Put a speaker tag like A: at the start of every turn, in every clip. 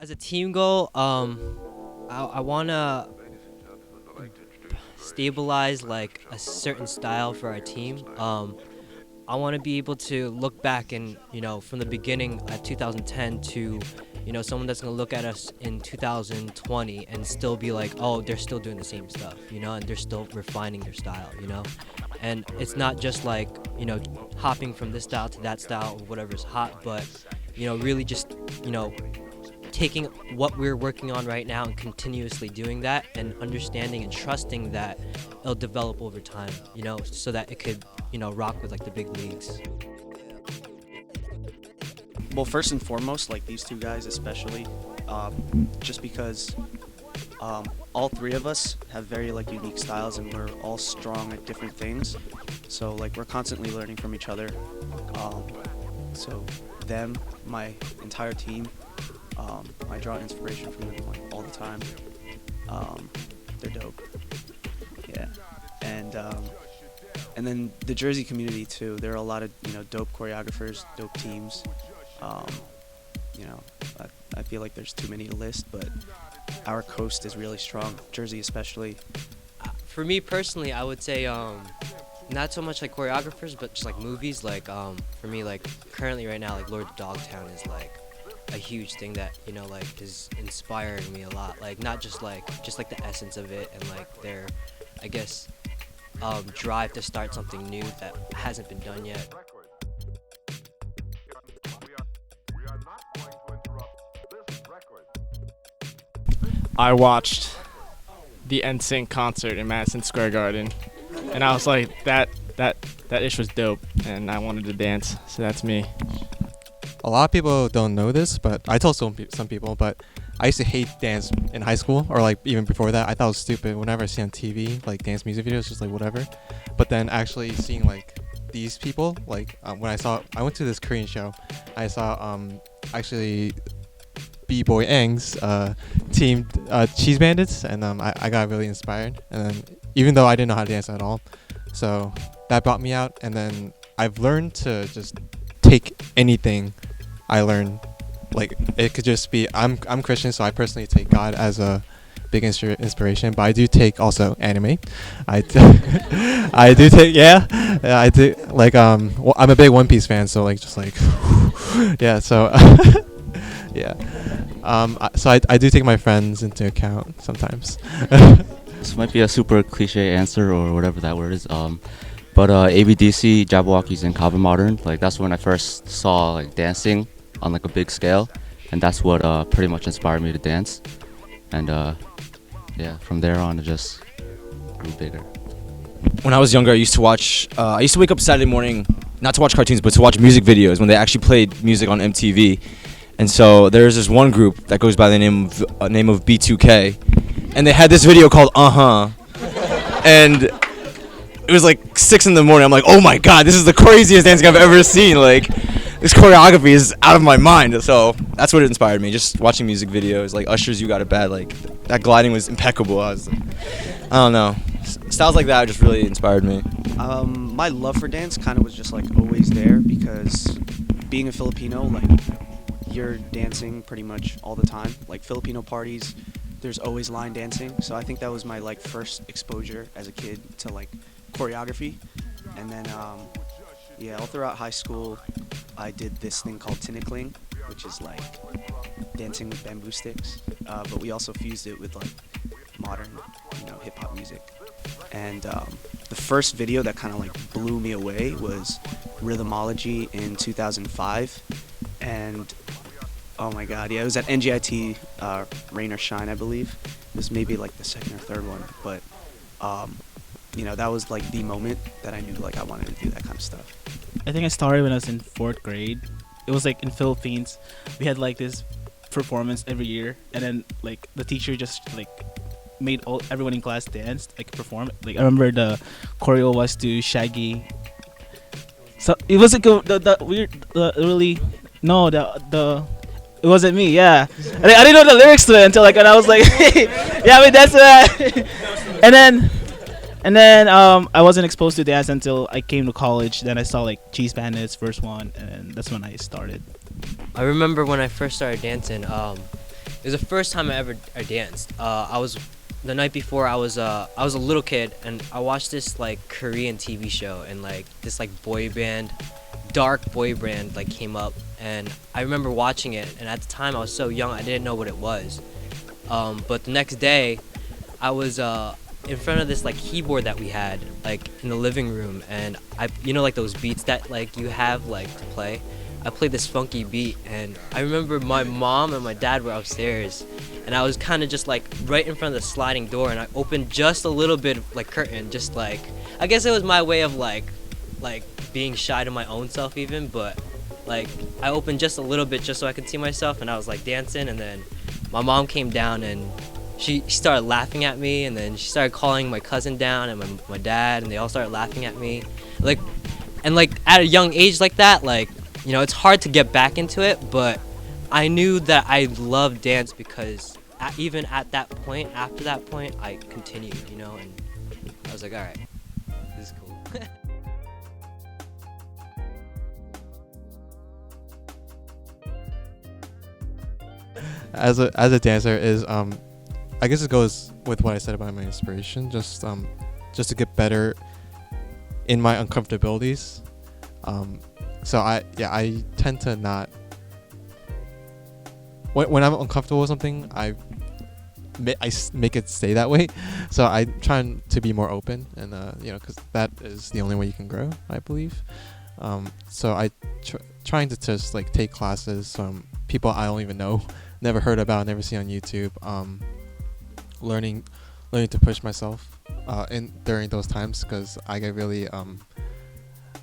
A: As a team goal, I wanna stabilize like a certain style for our team. I want to be able to look back and from the beginning at 2010 to someone that's gonna look at us in 2020 and still be like, oh, they're still doing the same stuff, and they're still refining their style. And it's not just like hopping from this style to that style or whatever's hot, but really just taking what we're working on right now and continuously doing that and understanding and trusting that it'll develop over time, so that it could, rock with like the big leagues.
B: Well, first and foremost, like these two guys especially, just because all three of us have very like unique styles and we're all strong at different things. So like we're constantly learning from each other. So them, my entire team, I draw inspiration from them like all the time. They're dope. Yeah, and then the Jersey community too. There are a lot of dope choreographers, dope teams. You know, I feel like there's too many to list, but our coast is really strong. Jersey especially.
A: For me personally, I would say not so much like choreographers, but just like movies. Like for me, like currently right now, like Lord of Dogtown is like a huge thing that like is inspiring me a lot. Like not just like the essence of it and like their, I guess, drive to start something new that hasn't been done yet.
C: I watched the NSYNC concert in Madison Square Garden, and I was like, that ish was dope, and I wanted to dance. So that's me.
D: A lot of people don't know this, but I told some people, but I used to hate dance in high school, or like even before that. I thought it was stupid. Whenever I see on TV, like dance music videos, just like whatever. But then actually seeing like these people, like when I went to this Korean show, I saw actually B-Boy Eng's team Cheese Bandits, and I got really inspired. And then even though I didn't know how to dance at all, so that brought me out. And then I've learned to just take anything I learned. Like it could just be I'm Christian, so I personally take God as a big inspiration, but I do take also anime. I do take I do like well, I'm a big One Piece fan, so like just like yeah, so yeah. So I do take my friends into account sometimes.
E: This might be a super cliche answer or whatever that word is. But ABDC, Jabberwockies, and Calvin Modern, like that's when I first saw like dancing on like a big scale, and that's what pretty much inspired me to dance. And yeah, from there on it just grew bigger.
F: When I was younger, I used to wake up Saturday morning, not to watch cartoons, but to watch music videos when they actually played music on MTV. And so there's this one group that goes by the name of B2K, and they had this video called and it was like 6 in the morning. I'm like, oh my god, this is the craziest dancing I've ever seen. Like, this choreography is out of my mind. So that's what inspired me. Just watching music videos, like Usher's "You Got It Bad." Like that gliding was impeccable. I don't know, styles like that just really inspired me.
B: My love for dance kind of was just like always there because being a Filipino, like you're dancing pretty much all the time. Like Filipino parties, there's always line dancing. So I think that was my like first exposure as a kid to like choreography. And then yeah, all throughout high school I did this thing called tinikling, which is like dancing with bamboo sticks, but we also fused it with like modern hip hop music. And the first video that kind of like blew me away was Rhythmology in 2005. And oh my god, yeah, it was at NGIT Rain or Shine, I believe. It was maybe like the second or third one, but that was like the moment that I knew like I wanted to do that kind of stuff.
G: I think I started when I was in 4th grade. It was like in Philippines. We had like this performance every year, and then like the teacher just like made everyone in class dance, like perform. Like I remember the choreo was to Shaggy. So it was like the weird, really no the. It wasn't me, yeah. I didn't know the lyrics to it until like when I was like, yeah, I mean that's and then I wasn't exposed to dance until I came to college. Then I saw like Cheese Bandits first one, and that's when I started.
A: I remember when I first started dancing, It was the first time I danced. I was the night before. I was a little kid, and I watched this like Korean TV show, and like this like boy band, dark boy band like came up, and I remember watching it. And at the time, I was so young, I didn't know what it was. But the next day, I was in front of this like keyboard that we had like in the living room, and like those beats that like you have like to play. I played this funky beat, and I remember my mom and my dad were upstairs, and I was kind of just like right in front of the sliding door, and I opened just a little bit of like curtain, just like, I guess it was my way of like being shy to my own self even, but like I opened just a little bit just so I could see myself, and I was like dancing, and then my mom came down and she started laughing at me, and then she started calling my cousin down and my dad, and they all started laughing at me, like, and like at a young age like that, like, you know, it's hard to get back into it, but I knew that I loved dance because even at that point, after that point, I continued, you know, and I was like, all right, this is cool.
D: As a dancer is I guess it goes with what I said about my inspiration, just to get better in my uncomfortabilities. So I tend to not, when I'm uncomfortable with something, I make it stay that way. So I try to be more open, and because that is the only way you can grow, I believe. So I trying to just like take classes from people I don't even know, never heard about, never seen on YouTube. Learning to push myself during those times, because I get really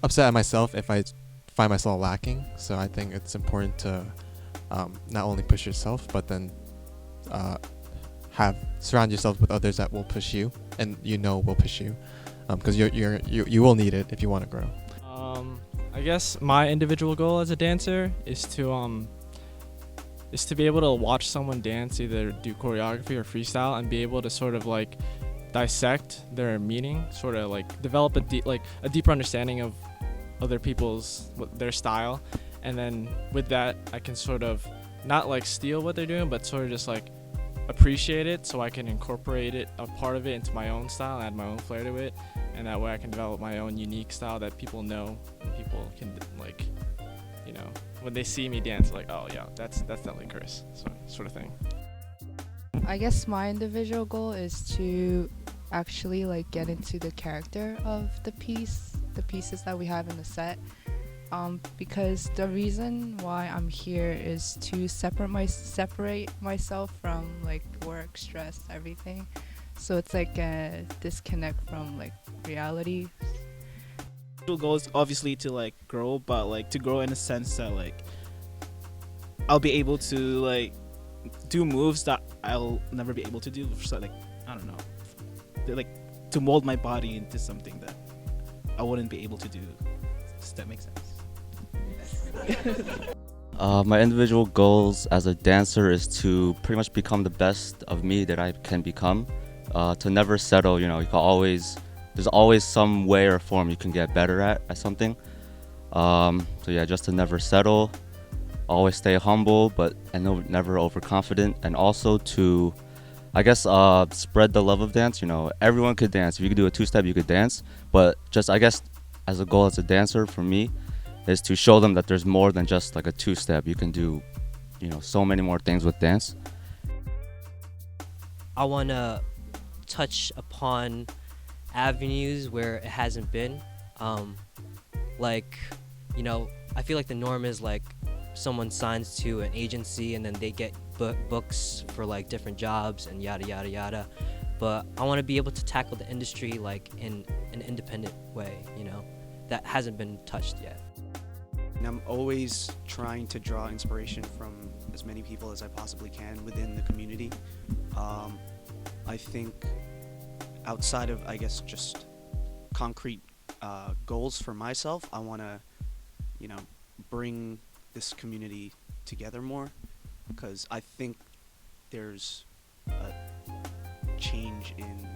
D: upset at myself if I find myself lacking. So I think it's important to not only push yourself, but then surround yourself with others that will push you, and will push you, because you will need it if you want to grow.
C: I guess my individual goal as a dancer is to be able to watch someone dance, either do choreography or freestyle, and be able to sort of like dissect their meaning, sort of like develop a deeper understanding of other their style, and then with that I can sort of not like steal what they're doing, but sort of just like appreciate it, so I can incorporate a part of it into my own style, add my own flair to it, and that way I can develop my own unique style that people know, and people can like, when they see me dance, like, oh yeah, that's definitely Chris, sort of thing.
H: I guess my individual goal is to actually like get into the character of the pieces that we have in the set, because the reason why I'm here is to separate myself from like work, stress, everything. So it's like a disconnect from like reality.
G: Goal is obviously to like grow, but like to grow in a sense that like I'll be able to like do moves that I'll never be able to do. So like, I don't know, like to mold my body into something that I wouldn't be able to do. Does that make sense?
E: My individual goals as a dancer is to pretty much become the best of me that I can become. To never settle, there's always some way or form you can get better at something. So yeah, just to never settle, always stay humble, and never overconfident, and also to, I guess, spread the love of dance. Everyone could dance. If you could do a two-step, you could dance. But just, I guess, as a goal as a dancer for me, is to show them that there's more than just like a two-step. You can do, so many more things with dance.
A: I want to touch upon avenues where it hasn't been. I feel like the norm is like someone signs to an agency and then they get books for like different jobs and yada yada yada, but I want to be able to tackle the industry like in an independent way, that hasn't been touched yet.
B: And I'm always trying to draw inspiration from as many people as I possibly can within the community. I think outside of, I guess, just concrete goals for myself, I want to, bring this community together more, because I think there's a change in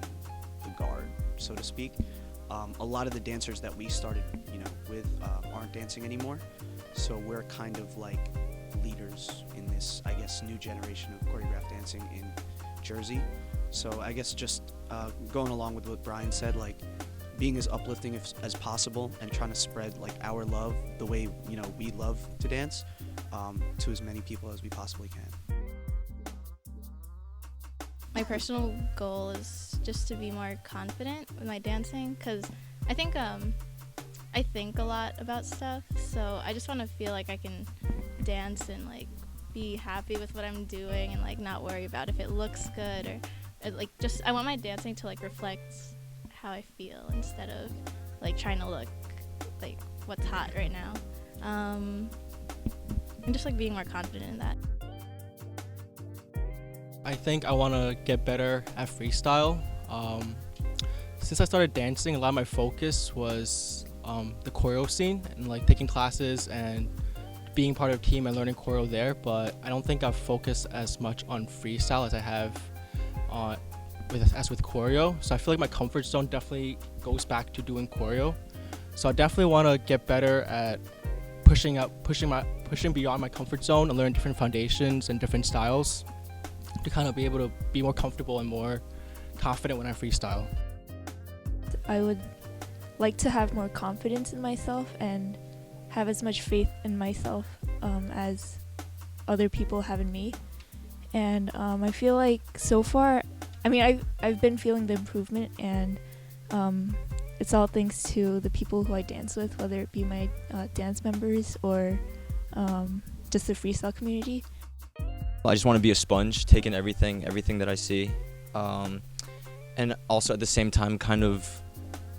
B: the guard, so to speak. A lot of the dancers that we started, with aren't dancing anymore, so we're kind of like leaders in this, I guess, this new generation of choreographed dancing in Jersey. So I guess just going along with what Brian said, like being as uplifting as possible and trying to spread like our love, the way we love to dance, to as many people as we possibly can.
I: My personal goal is just to be more confident with my dancing, because I think a lot about stuff, so I just want to feel like I can dance and like be happy with what I'm doing and like not worry about if it looks good or like just I want my dancing to like reflect how I feel instead of like trying to look like what's hot right now. And just like being more confident in that.
J: I think I want to get better at freestyle. Since I started dancing, a lot of my focus was the choreo scene and like taking classes and being part of a team and learning choreo there, but I don't think I've focused as much on freestyle as I have with choreo. So I feel like my comfort zone definitely goes back to doing choreo. So I definitely want to get better at pushing beyond my comfort zone and learn different foundations and different styles to kind of be able to be more comfortable and more confident when I freestyle.
K: I would like to have more confidence in myself and have as much faith in myself as other people have in me. And I feel like so far, I mean, I've been feeling the improvement, and it's all thanks to the people who I dance with, whether it be my dance members or just the freestyle community.
F: I just want to be a sponge, taking everything that I see, and also at the same time kind of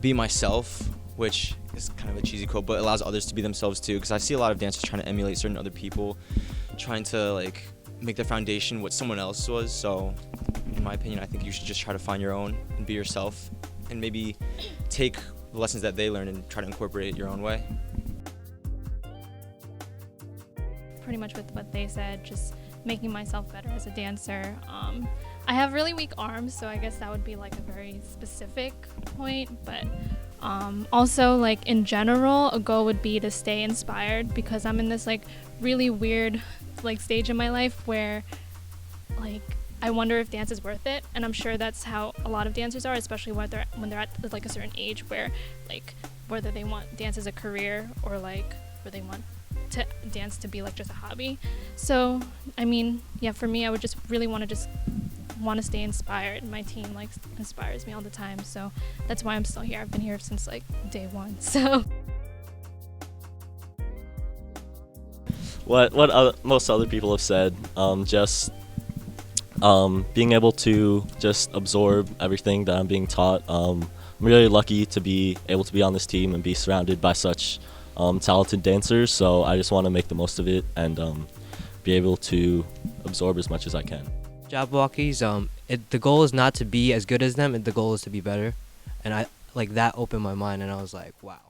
F: be myself, which is kind of a cheesy quote, but allows others to be themselves too, because I see a lot of dancers trying to emulate certain other people, trying to like make their foundation what someone else was. So in my opinion, I think you should just try to find your own and be yourself, and maybe take the lessons that they learned and try to incorporate it your own way.
L: Pretty much with what they said, just making myself better as a dancer. I have really weak arms, so I guess that would be like a very specific point, but also like in general, a goal would be to stay inspired, because I'm in this like really weird like stage in my life where like I wonder if dance is worth it, and I'm sure that's how a lot of dancers are, especially when they're at like a certain age where like whether they want dance as a career or like where they want to dance to be like just a hobby. So I mean, yeah, for me, I would just really want to stay inspired. My team like inspires me all the time, so that's why I'm still here. I've been here since like day one. So
M: what most other people have said, just being able to just absorb everything that I'm being taught. I'm really lucky to be able to be on this team and be surrounded by such talented dancers, so I just want to make the most of it and be able to absorb as much as I can.
A: Jabberwockies, the goal is not to be as good as them, the goal is to be better, and I like that opened my mind, and I was like, wow.